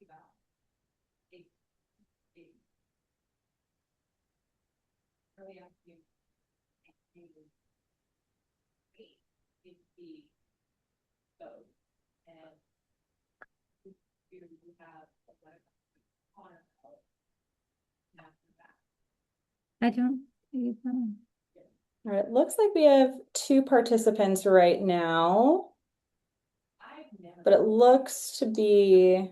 about a really active in the code, and we have a lot of honor after that. I don't see them. All right, looks like we have 2 participants right now, but it looks to be,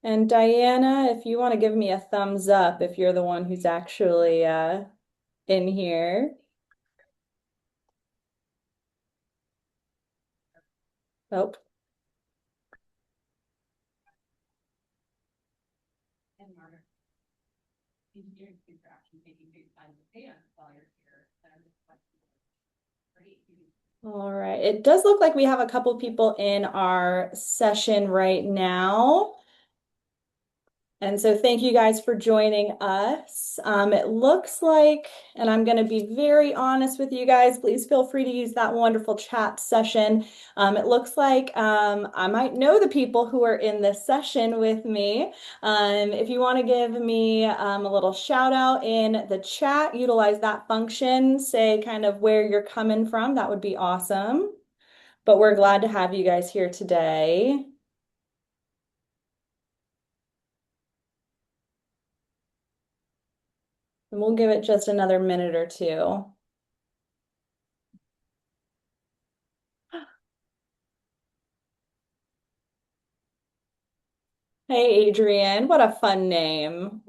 and Diana, if you want to give me a thumbs up if you're the one who's actually in here. Oh. And Margaret, engineering interaction, taking big time to pay on while you're here. Great. All right, it does look like we have a couple people in our session right now. And so thank you guys for joining us. It looks like, and I'm going to be very honest with you guys, please feel free to use that wonderful chat session. It looks like I might know the people who are in this session with me. If you want to give me a little shout out in the chat, utilize that function, say kind of where you're coming from, that would be awesome. But we're glad to have you guys here today. And we'll give it just another minute or two. Hey, Adrian, what a fun name.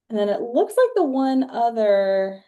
And then it looks like the one other.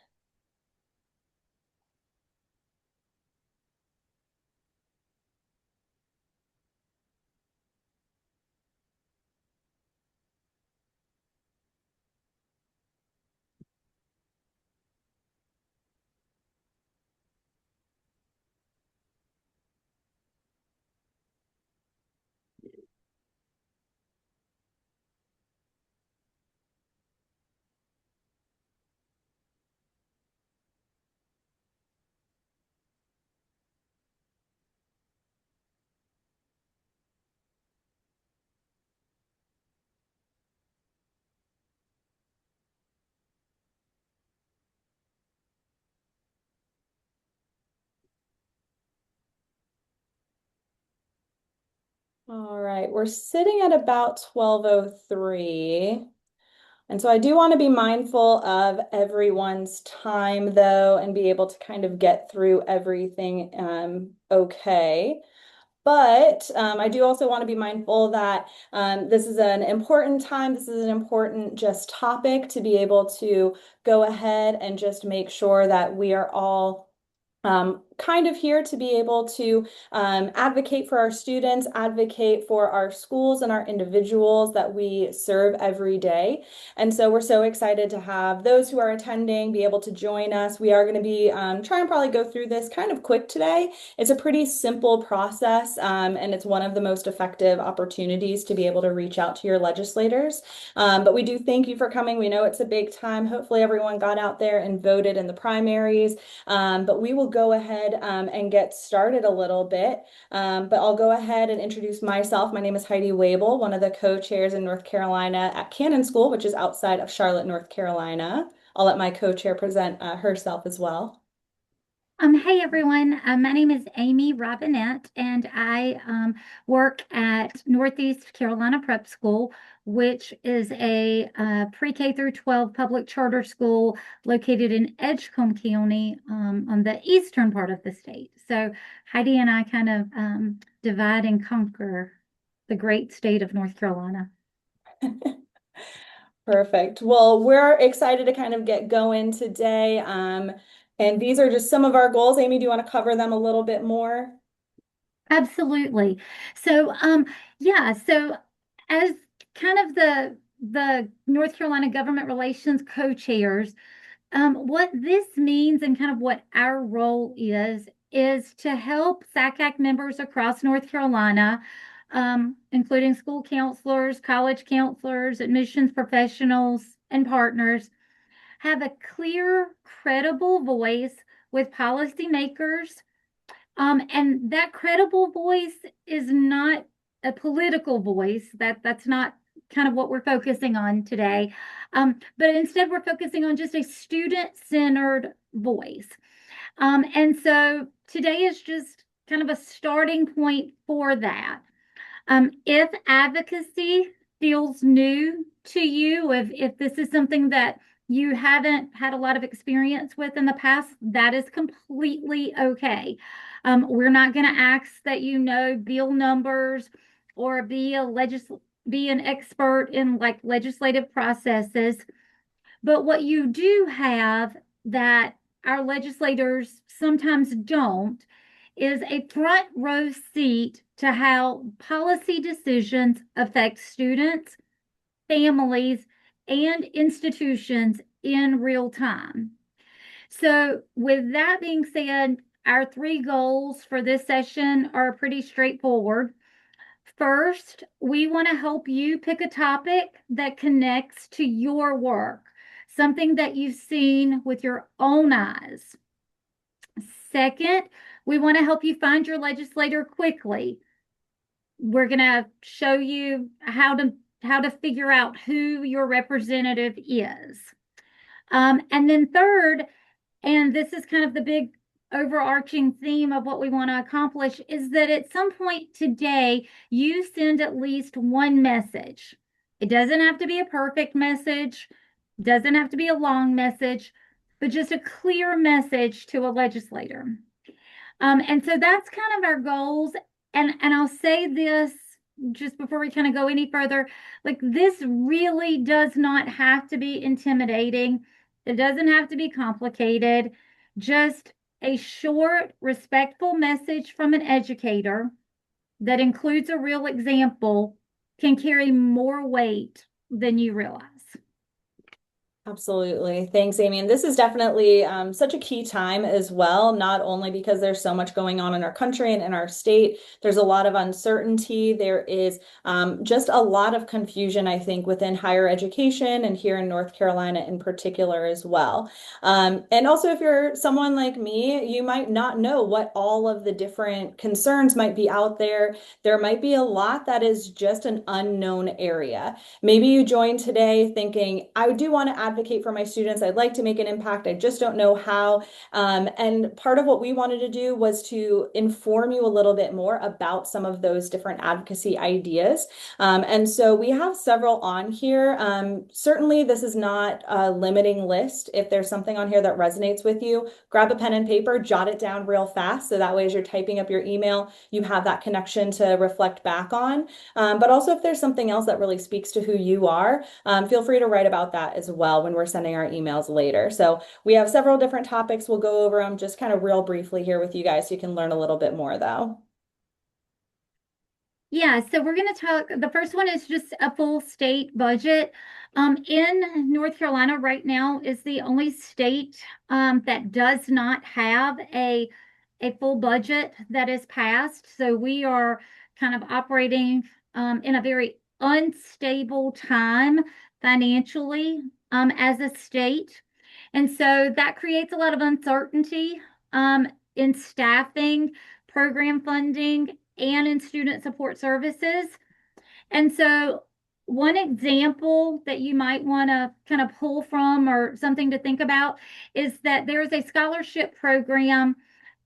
All right, we're sitting at about 12:03. And so I do want to be mindful of everyone's time though, and be able to kind of get through everything okay. But I do also want to be mindful that this is an important time. This is an important just topic to be able to go ahead and just make sure that we are all kind of here to be able to advocate for our students, advocate for our schools and our individuals that we serve every day. And so we're so excited to have those who are attending be able to join us. We are going to be trying to probably go through this kind of quick today. It's a pretty simple process, and it's one of the most effective opportunities to be able to reach out to your legislators. But we do thank you for coming. We know it's a big time. Hopefully everyone got out there and voted in the primaries. But we will go ahead and get started a little bit. But I'll go ahead and introduce myself. My name is Heidi Waibel, one of the co-chairs in North Carolina at Cannon School, which is outside of Charlotte, North Carolina. I'll let my co-chair present herself as well. Hey everyone, my name is Amy Robinette, and I work at Northeast Carolina Prep School, which is a pre-K through 12 public charter school located in Edgecombe County on the eastern part of the state. So Heidi and I kind of divide and conquer the great state of North Carolina. Perfect. Well, we're excited to kind of get going today. And these are just some of our goals. Amy, do you want to cover them a little bit more? Absolutely. So, yeah, so as kind of the North Carolina Government Relations co-chairs, what this means and kind of what our role is to help SACAC members across North Carolina, including school counselors, college counselors, admissions professionals, and partners, have a clear, credible voice with policymakers And that credible voice is not a political voice. That's not kind of what we're focusing on today. But instead, we're focusing on just a student-centered voice. And so today is just kind of a starting point for that. If advocacy feels new to you, if this is something that you haven't had a lot of experience with in the past, that is completely okay. We're not going to ask that you know bill numbers or be an expert in like legislative processes. But what you do have that our legislators sometimes don't is a front row seat to how policy decisions affect students, families, and institutions in real time. So, with that being said, our 3 goals for this session are pretty straightforward. First, we want to help you pick a topic that connects to your work, something that you've seen with your own eyes. Second, we want to help you find your legislator quickly. We're going to show you how to figure out who your representative is. And then third, and this is kind of the big overarching theme of what we want to accomplish, is that at some point today, you send at least one message. It doesn't have to be a perfect message, doesn't have to be a long message, but just a clear message to a legislator. And so that's kind of our goals. And I'll say this just before we kind of go any further, like this really does not have to be intimidating. It doesn't have to be complicated. Just a short, respectful message from an educator that includes a real example can carry more weight than you realize. Absolutely. Thanks, Amy. And this is definitely such a key time as well, not only because there's so much going on in our country and in our state, there's a lot of uncertainty. There is just a lot of confusion, I think, within higher education and here in North Carolina in particular as well. And also, if you're someone like me, you might not know what all of the different concerns might be out there. There might be a lot that is just an unknown area. Maybe you joined today thinking, I do want to advocate for my students. I'd like to make an impact. I just don't know how. And part of what we wanted to do was to inform you a little bit more about some of those different advocacy ideas. And so we have several on here. Certainly, this is not a limiting list. If there's something on here that resonates with you, grab a pen and paper, jot it down real fast. So that way, as you're typing up your email, you have that connection to reflect back on. But also, if there's something else that really speaks to who you are, feel free to write about that as well when we're sending our emails later. So we have several different topics. We'll go over them just kind of real briefly here with you guys so you can learn a little bit more though. Yeah, so we're going to talk. The first one is just a full state budget. In North Carolina right now is the only state that does not have a full budget that is passed. So we are kind of operating in a very unstable time financially as a state. And so that creates a lot of uncertainty in staffing, program funding, and in student support services. And so one example that you might want to kind of pull from or something to think about is that there's a scholarship program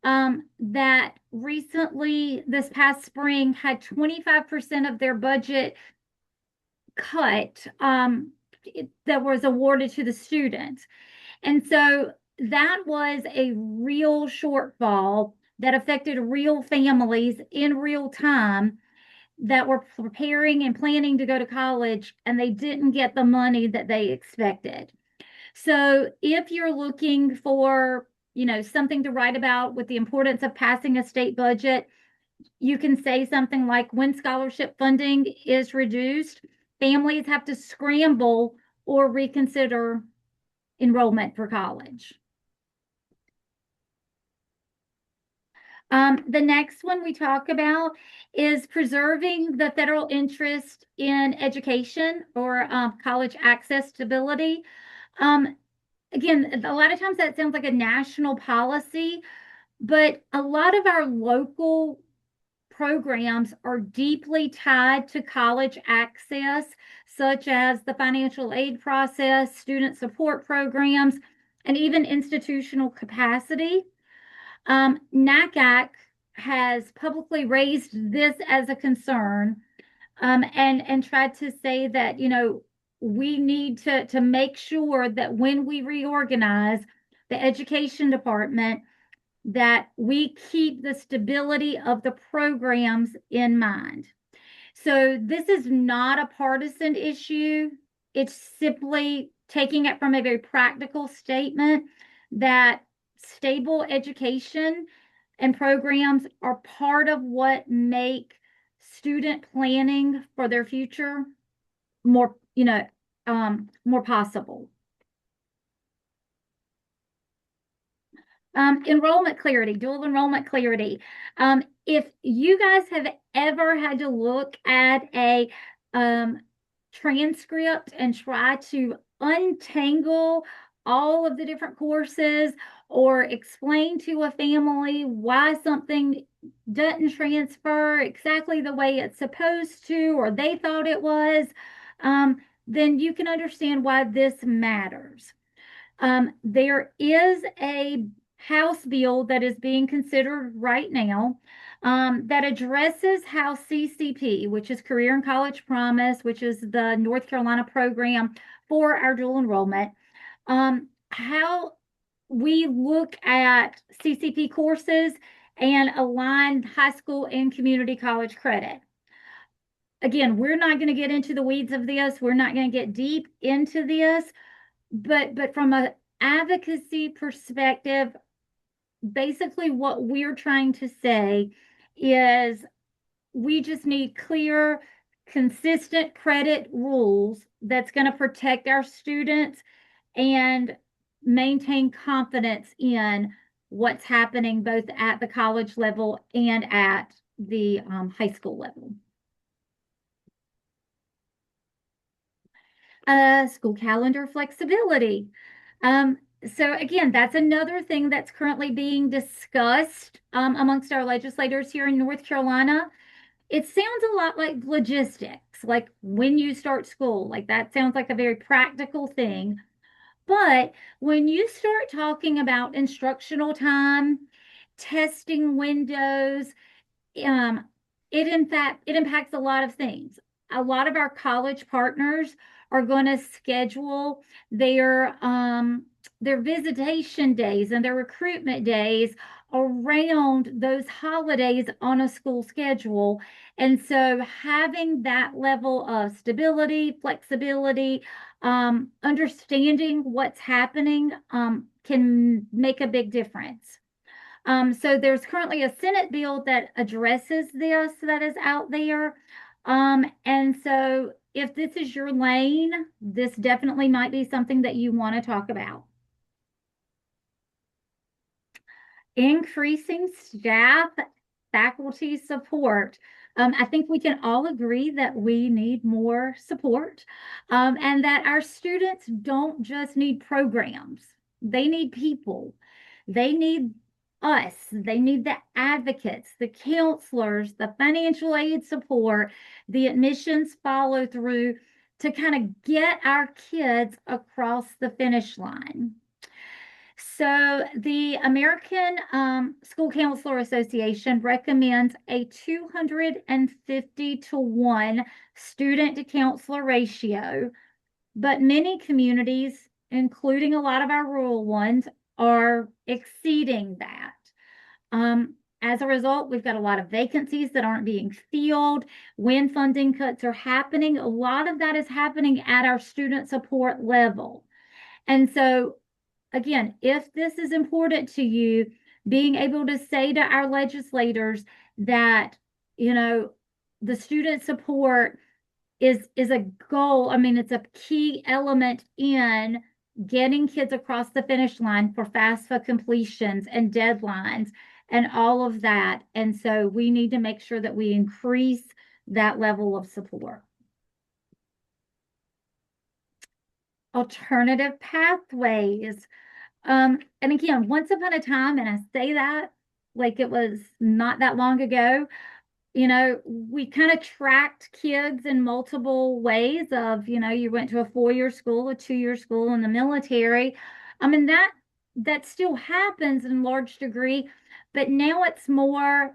that recently, this past spring, had 25% of their budget cut that was awarded to the students. And so that was a real shortfall that affected real families in real time that were preparing and planning to go to college, and they didn't get the money that they expected. So if you're looking for, something to write about with the importance of passing a state budget, you can say something like, when scholarship funding is reduced, families have to scramble or reconsider enrollment for college. The next one we talk about is preserving the federal interest in education or college access stability. Again, a lot of times that sounds like a national policy, But a lot of our local programs are deeply tied to college access, such as the financial aid process, student support programs, and even institutional capacity. NACAC has publicly raised this as a concern, and tried to say that, we need to make sure that when we reorganize the education department, that we keep the stability of the programs in mind. So this is not a partisan issue. It's simply taking it from a very practical statement that stable education and programs are part of what make student planning for their future more, more possible. Enrollment clarity, dual enrollment clarity. If you guys have ever had to look at a transcript and try to untangle all of the different courses or explain to a family why something doesn't transfer exactly the way it's supposed to or they thought it was, then you can understand why this matters. There is a House bill that is being considered right now, that addresses how CCP, which is Career and College Promise, which is the North Carolina program for our dual enrollment, how we look at CCP courses and align high school and community college credit. Again, we're not going to get into the weeds of this. We're not going to get deep into this, but from an advocacy perspective, basically what we're trying to say is we just need clear, consistent credit rules that's going to protect our students and maintain confidence in what's happening both at the college level and at the high school level. School calendar flexibility. So again, that's another thing that's currently being discussed amongst our legislators here in North Carolina. It sounds a lot like logistics, like when you start school, like that sounds like a very practical thing. But when you start talking about instructional time, testing windows, it impacts a lot of things. A lot of our college partners are going to schedule their visitation days and their recruitment days around those holidays on a school schedule. And so having that level of stability, flexibility, understanding what's happening, can make a big difference. So there's currently a Senate bill that addresses this that is out there. And so if this is your lane, this definitely might be something that you want to talk about. Increasing staff, faculty support. I think we can all agree that we need more support, and that our students don't just need programs. They need people. They need us. They need the advocates, the counselors, the financial aid support, the admissions follow through to kind of get our kids across the finish line. So the American School Counselor Association recommends a 250 to 1 student to counselor ratio, but many communities, including a lot of our rural ones, are exceeding that. As a result, we've got a lot of vacancies that aren't being filled. When funding cuts are happening, a lot of that is happening at our student support level. And so again, if this is important to you, being able to say to our legislators that, the student support is a goal. I mean, it's a key element in getting kids across the finish line for FAFSA completions and deadlines and all of that. And so we need to make sure that we increase that level of support. Alternative pathways. And again, once upon a time, and I say that like it was not that long ago. We kind of tracked kids in multiple ways of, you went to a 4-year school, a 2-year school in the military. I mean, that still happens in large degree, but now it's more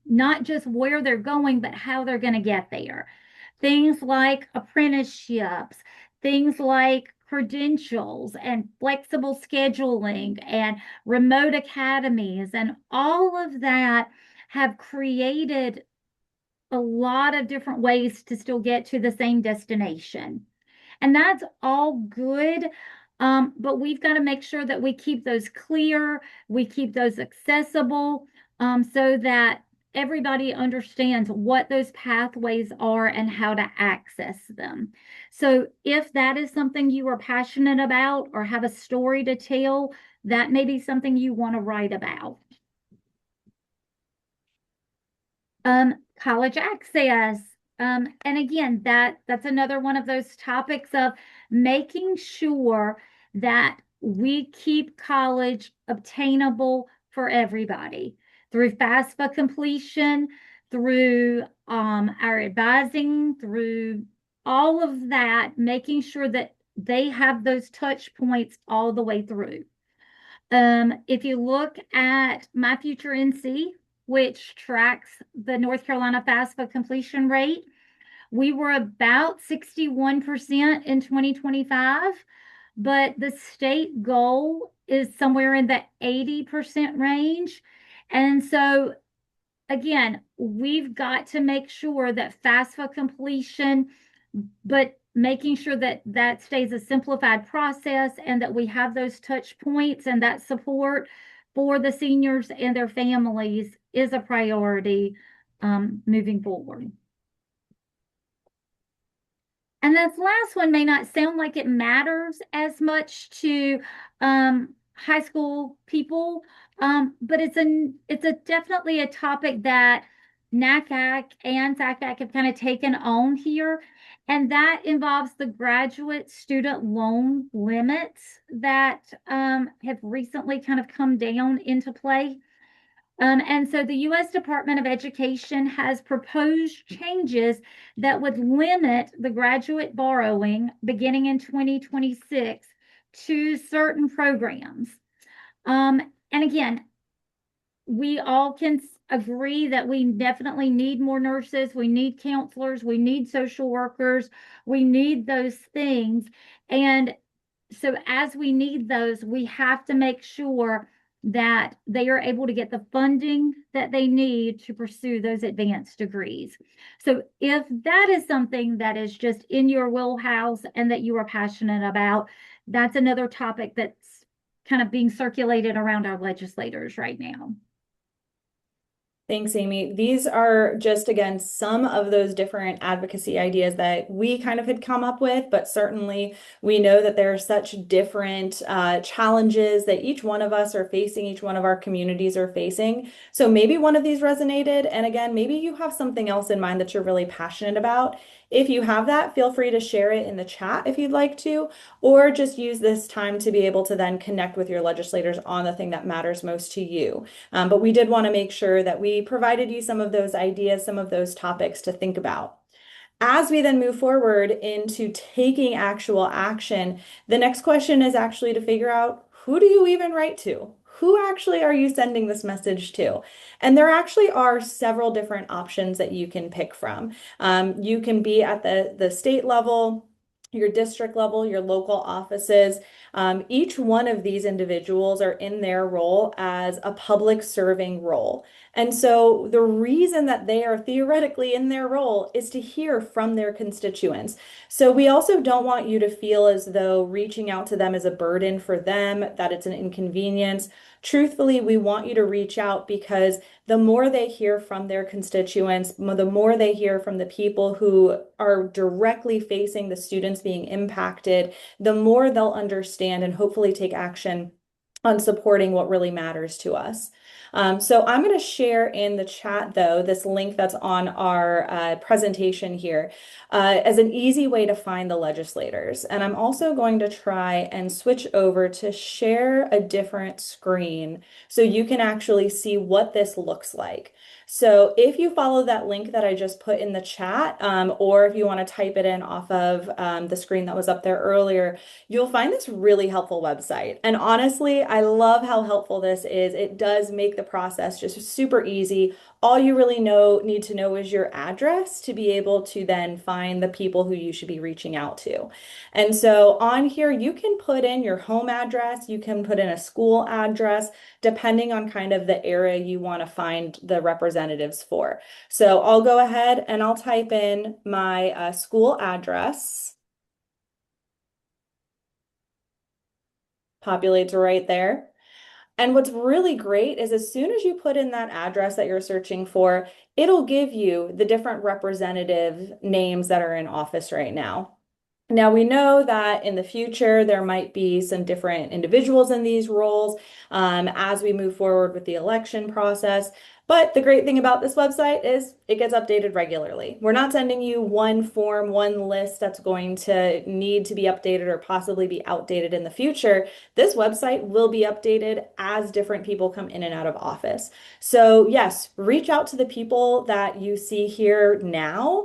not just where they're going, but how they're going to get there. Things like apprenticeships, things like credentials and flexible scheduling and remote academies, and all of that have created a lot of different ways to still get to the same destination. And that's all good. But we've got to make sure that we keep those clear, we keep those accessible, so that everybody understands what those pathways are and how to access them. So if that is something you are passionate about or have a story to tell, that may be something you want to write about. College access. And again, that's another one of those topics of making sure that we keep college obtainable for everybody through FAFSA completion, through our advising, through all of that, making sure that they have those touch points all the way through. If you look at My Future NC, which tracks the North Carolina FAFSA completion rate, we were about 61% in 2025, but the state goal is somewhere in the 80% range. And so, again, we've got to make sure that FAFSA completion, but making sure that that stays a simplified process and that we have those touch points and that support for the seniors and their families is a priority moving forward. And this last one may not sound like it matters as much to high school people, but it's definitely a topic that NACAC and SACAC have kind of taken on here, and that involves the graduate student loan limits that have recently kind of come down into play. And so the U.S. Department of Education has proposed changes that would limit the graduate borrowing beginning in 2026 to certain programs. And again, we all can agree that we definitely need more nurses, we need counselors, we need social workers, we need those things. And so as we need those, we have to make sure that they are able to get the funding that they need to pursue those advanced degrees. So if that is something that is just in your wheelhouse and that you are passionate about, that's another topic that's kind of being circulated around our legislators right now. Thanks, Amy. These are just, again, some of those different advocacy ideas that we kind of had come up with, but certainly we know that there are such different challenges that each one of us are facing, each one of our communities are facing. So maybe one of these resonated. And again, maybe you have something else in mind that you're really passionate about. If you have that, feel free to share it in the chat if you'd like to, or just use this time to be able to then connect with your legislators on the thing that matters most to you. But we did want to make sure that we provided you some of those ideas, some of those topics to think about. As we then move forward into taking actual action, the next question is actually to figure out, who do you even write to? Who actually are you sending this message to? And there actually are several different options that you can pick from. You can be at the state level, your district level, your local offices. Each one of these individuals are in their role as a public serving role. And so the reason that they are theoretically in their role is to hear from their constituents. So we also don't want you to feel as though reaching out to them is a burden for them, that it's an inconvenience. Truthfully, we want you to reach out because the more they hear from their constituents, the more they hear from the people who are directly facing the students being impacted, the more they'll understand and hopefully take action on supporting what really matters to us. So I'm going to share in the chat, though, this link that's on our presentation here as an easy way to find the legislators. And I'm also going to try and switch over to share a different screen so you can actually see what this looks like. So if you follow that link that I just put in the chat, or if you want to type it in off of the screen that was up there earlier, you'll find this really helpful website. And honestly, I love how helpful this is. It does make the process just super easy. All you really need to know is your address to be able to then find the people who you should be reaching out to. And so on here, you can put in your home address, you can put in a school address, depending on kind of the area you want to find the representatives for. So I'll go ahead and I'll type in my school address. Populates right there. And what's really great is as soon as you put in that address that you're searching for, it'll give you the different representative names that are in office right now. Now, we know that in the future, there might be some different individuals in these roles as we move forward with the election process. But the great thing about this website is it gets updated regularly. We're not sending you one form, one list that's going to need to be updated or possibly be outdated in the future. This website will be updated as different people come in and out of office. So yes, reach out to the people that you see here now.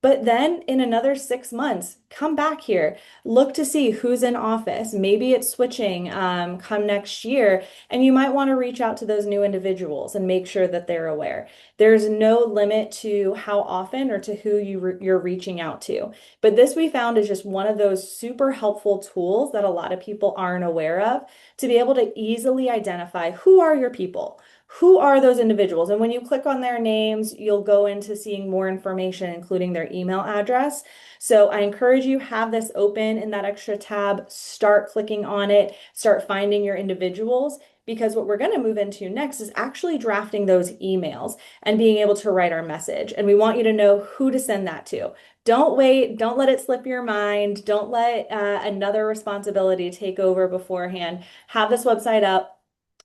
But then in another 6 months, come back here, look to see who's in office. Maybe it's switching come next year, and you might want to reach out to those new individuals and make sure that they're aware. There's no limit to how often or to who you're reaching out to. But this we found is just one of those super helpful tools that a lot of people aren't aware of to be able to easily identify who are your people. Who are those individuals? And when you click on their names, you'll go into seeing more information, including their email address. So I encourage you have this open in that extra tab, start clicking on it, start finding your individuals, because what we're going to move into next is actually drafting those emails and being able to write our message. And we want you to know who to send that to. Don't wait. Don't let it slip your mind. Don't let another responsibility take over beforehand. Have this website up.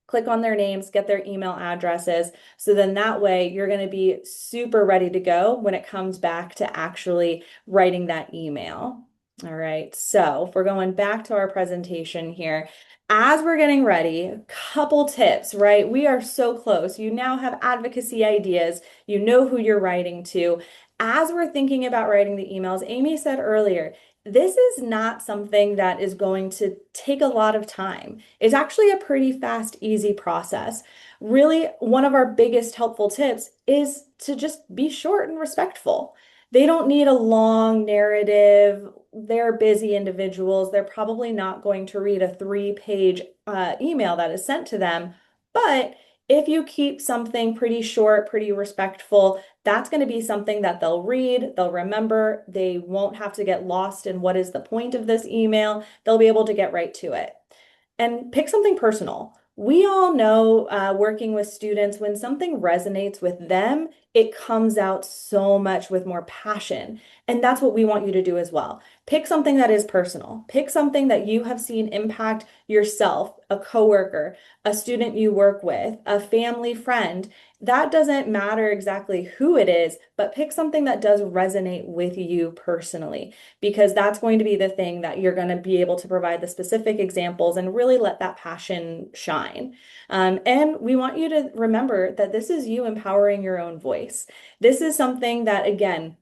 Click on their names, get their email addresses. So then that way you're going to be super ready to go when it comes back to actually writing that email. All right, so if we're going back to our presentation here, as we're getting ready, a couple tips, right? We are so close. You now have advocacy ideas. You know who you're writing to. As we're thinking about writing the emails, Amy said earlier, this is not something that is going to take a lot of time. It's actually a pretty fast, easy process. Really, one of our biggest helpful tips is to just be short and respectful. They don't need a long narrative. They're busy individuals. They're probably not going to read a 3-page email that is sent to them. But if you keep something pretty short, pretty respectful, that's going to be something that they'll read, they'll remember, they won't have to get lost in what is the point of this email. They'll be able to get right to it. And pick something personal. We all know working with students, when something resonates with them, it comes out so much with more passion. And that's what we want you to do as well. Pick something that is personal. Pick something that you have seen impact yourself, a coworker, a student you work with, a family friend. That doesn't matter exactly who it is, but pick something that does resonate with you personally, because that's going to be the thing that you're going to be able to provide the specific examples and really let that passion shine. And we want you to remember that this is you empowering your own voice. This is something that, again,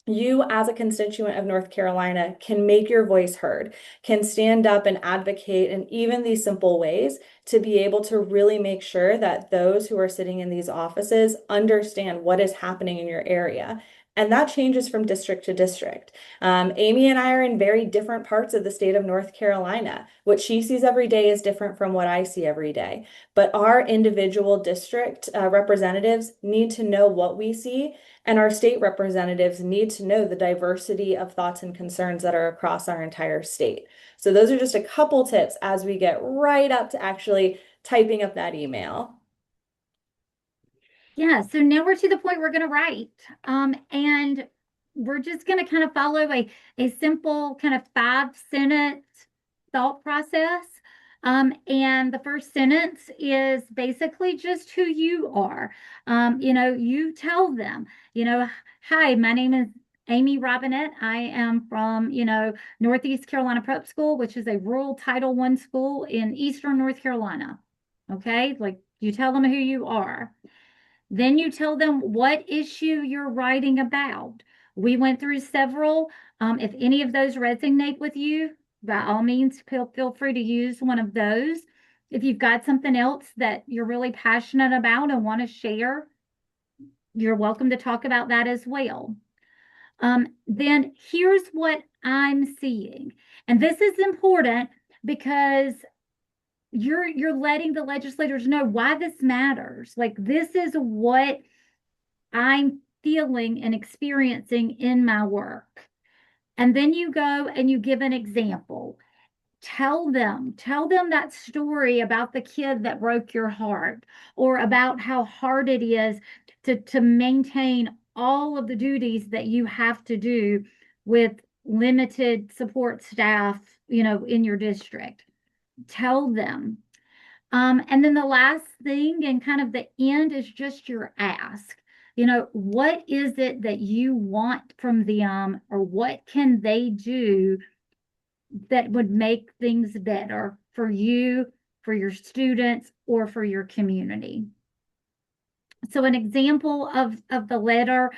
you as a constituent of North Carolina can make your voice heard, can stand up and advocate in even these simple ways to be able to really make sure that those who are sitting in these offices understand what is happening in your area. And that changes from district to district. Amy and I are in very different parts of the state of North Carolina. What she sees every day is different from what I see every day. But our individual district representatives need to know what we see, and our state representatives need to know the diversity of thoughts and concerns that are across our entire state. So those are just a couple tips as we get right up to actually typing up that email. Yeah, so now we're to the point we're going to write. And we're just going to kind of follow a simple kind of 5-sentence thought process. And the first sentence is basically just who you are. You tell them, hi, my name is Amy Robinette. I am from, Northeast Carolina Prep School, which is a rural Title I school in Eastern North Carolina. Okay, like you tell them who you are. Then you tell them what issue you're writing about. We went through several. If any of those resonate with you, by all means, feel free to use one of those. If you've got something else that you're really passionate about and want to share, you're welcome to talk about that as well. Then here's what I'm seeing. And this is important because you're letting the legislators know why this matters. Like, this is what I'm feeling and experiencing in my work. And then you go and you give an example. Tell them that story about the kid that broke your heart, or about how hard it is to maintain all of the duties that you have to do with limited support staff, in your district. Tell them. And then the last thing and kind of the end is just your ask. What is it that you want from them, or what can they do that would make things better for you, for your students, or for your community? So an example of the letter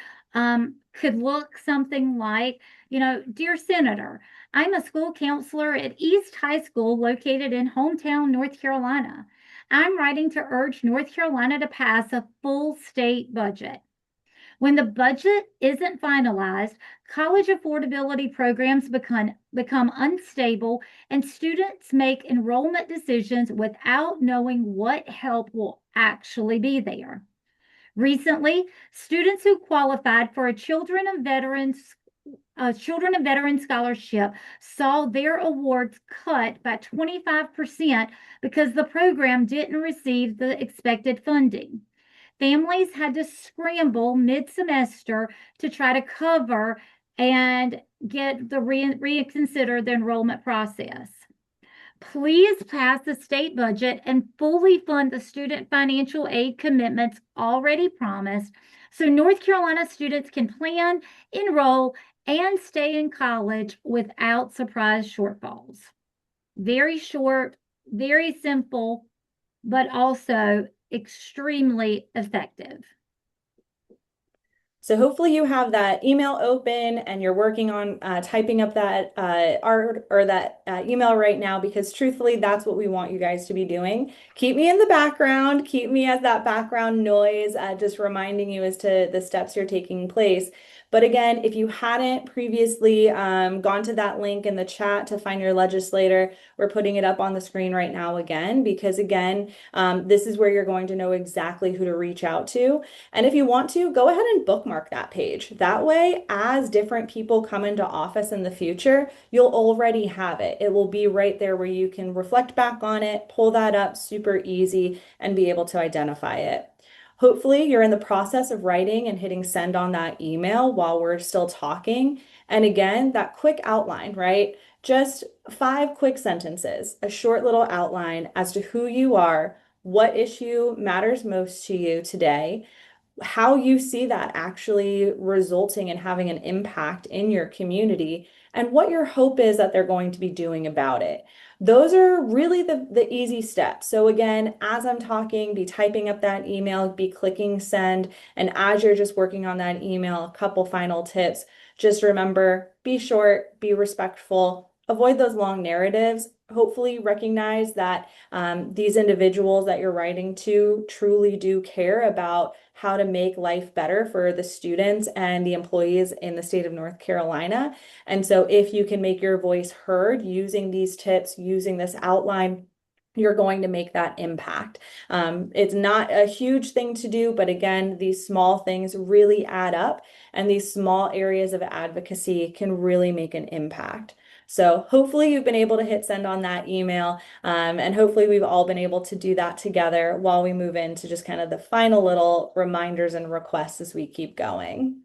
could look something like, Dear Senator, I'm a school counselor at East High School located in hometown North Carolina. I'm writing to urge North Carolina to pass a full state budget. When the budget isn't finalized, college affordability programs become unstable, and students make enrollment decisions without knowing what help will actually be there. Recently, students who qualified for a Children of Veterans Scholarship saw their awards cut by 25% because the program didn't receive the expected funding. Families had to scramble mid-semester to try to cover and reconsider the enrollment process. Please pass the state budget and fully fund the student financial aid commitments already promised, so North Carolina students can plan, enroll, and stay in college without surprise shortfalls. Very short, very simple, but also extremely effective. So hopefully you have that email open and you're working on typing up that art or that email right now, because truthfully, that's what we want you guys to be doing. Keep me in the background, keep me as that background noise, just reminding you as to the steps you're taking place. But again, if you hadn't previously gone to that link in the chat to find your legislator, we're putting it up on the screen right now again, because again, this is where you're going to know exactly who to reach out to. And if you want to, go ahead and bookmark that page. That way, as different people come into office in the future, you'll already have it. It will be right there where you can reflect back on it, pull that up super easy, and be able to identify it. Hopefully, you're in the process of writing and hitting send on that email while we're still talking. And again, that quick outline, right? Just 5 quick sentences, a short little outline as to who you are, what issue matters most to you today, how you see that actually resulting and having an impact in your community, and what your hope is that they're going to be doing about it. Those are really the easy steps. So again, as I'm talking, be typing up that email, be clicking send, and as you're just working on that email, a couple final tips. Just remember, be short, be respectful, avoid those long narratives. Hopefully recognize that these individuals that you're writing to truly do care about how to make life better for the students and the employees in the state of North Carolina. And so if you can make your voice heard using these tips, using this outline, you're going to make that impact. It's not a huge thing to do, but again, these small things really add up, and these small areas of advocacy can really make an impact. So hopefully you've been able to hit send on that email, and hopefully we've all been able to do that together while we move into just kind of the final little reminders and requests as we keep going.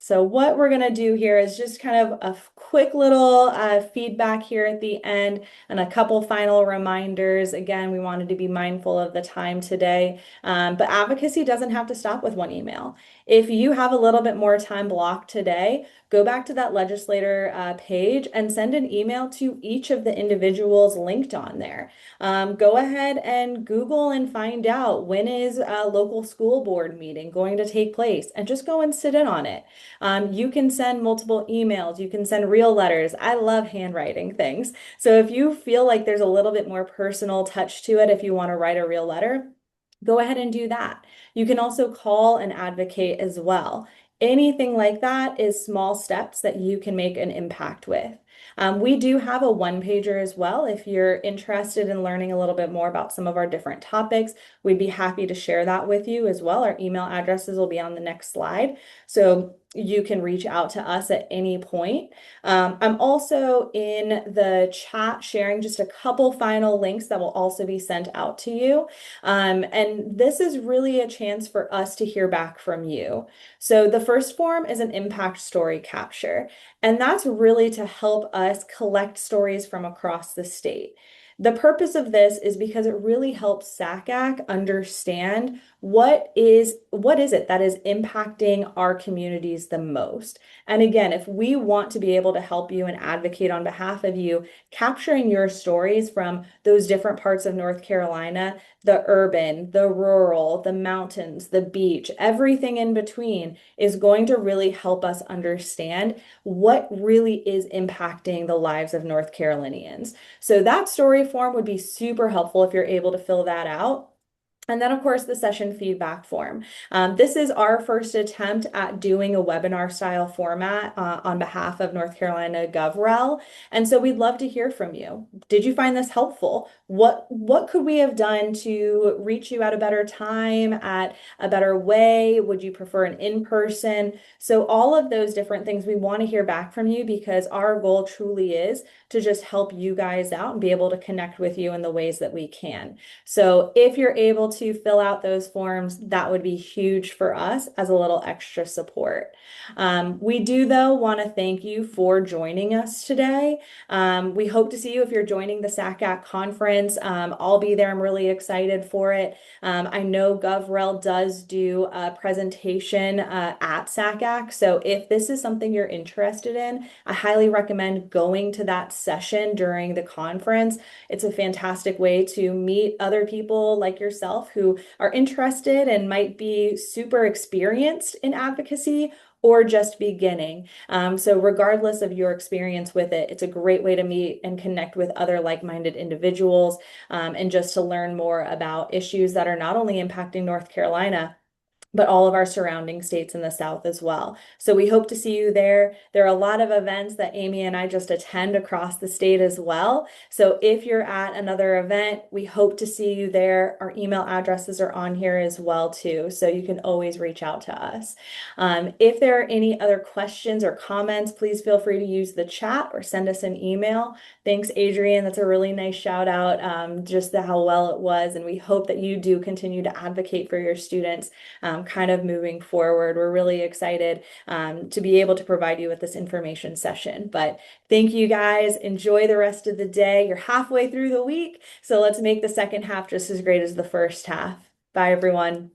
So what we're going to do here is just kind of a quick little feedback here at the end and a couple final reminders. Again, we wanted to be mindful of the time today, but advocacy doesn't have to stop with one email. If you have a little bit more time blocked today, go back to that legislator page and send an email to each of the individuals linked on there. Go ahead and Google and find out when is a local school board meeting going to take place and just go and sit in on it. You can send multiple emails. You can send real letters. I love handwriting things. So if you feel like there's a little bit more personal touch to it, if you want to write a real letter, go ahead and do that. You can also call and advocate as well. Anything like that is small steps that you can make an impact with. We do have a one-pager as well. If you're interested in learning a little bit more about some of our different topics, we'd be happy to share that with you as well. Our email addresses will be on the next slide, so you can reach out to us at any point. I'm also in the chat sharing just a couple final links that will also be sent out to you. And this is really a chance for us to hear back from you. So the first form is an impact story capture, and that's really to help us collect stories from across the state. The purpose of this is because it really helps SACAC understand what is it that is impacting our communities the most. And again, if we want to be able to help you and advocate on behalf of you, capturing your stories from those different parts of North Carolina, the urban, the rural, the mountains, the beach, everything in between is going to really help us understand what really is impacting the lives of North Carolinians. So that story form would be super helpful if you're able to fill that out. And then, of course, the session feedback form. This is our first attempt at doing a webinar style format on behalf of North Carolina GovRel. And so we'd love to hear from you. Did you find this helpful? What could we have done to reach you at a better time, at a better way? Would you prefer an in-person? So all of those different things, we want to hear back from you because our goal truly is to just help you guys out and be able to connect with you in the ways that we can. So if you're able to fill out those forms, that would be huge for us as a little extra support. We do, though, want to thank you for joining us today. We hope to see you if you're joining the SACAC conference. I'll be there. I'm really excited for it. I know GovRel does do a presentation at SACAC. So if this is something you're interested in, I highly recommend going to that session during the conference. It's a fantastic way to meet other people like yourself who are interested and might be super experienced in advocacy or just beginning. So regardless of your experience with it, it's a great way to meet and connect with other like-minded individuals and just to learn more about issues that are not only impacting North Carolina, but all of our surrounding states in the South as well. So we hope to see you there. There are a lot of events that Amy and I just attend across the state as well. So if you're at another event, we hope to see you there. Our email addresses are on here as well too, so you can always reach out to us. If there are any other questions or comments, please feel free to use the chat or send us an email. Thanks, Adrian. That's a really nice shout out, just how well it was. And we hope that you do continue to advocate for your students kind of moving forward. We're really excited to be able to provide you with this information session. But thank you guys. Enjoy the rest of the day. You're halfway through the week, so let's make the second half just as great as the first half. Bye, everyone.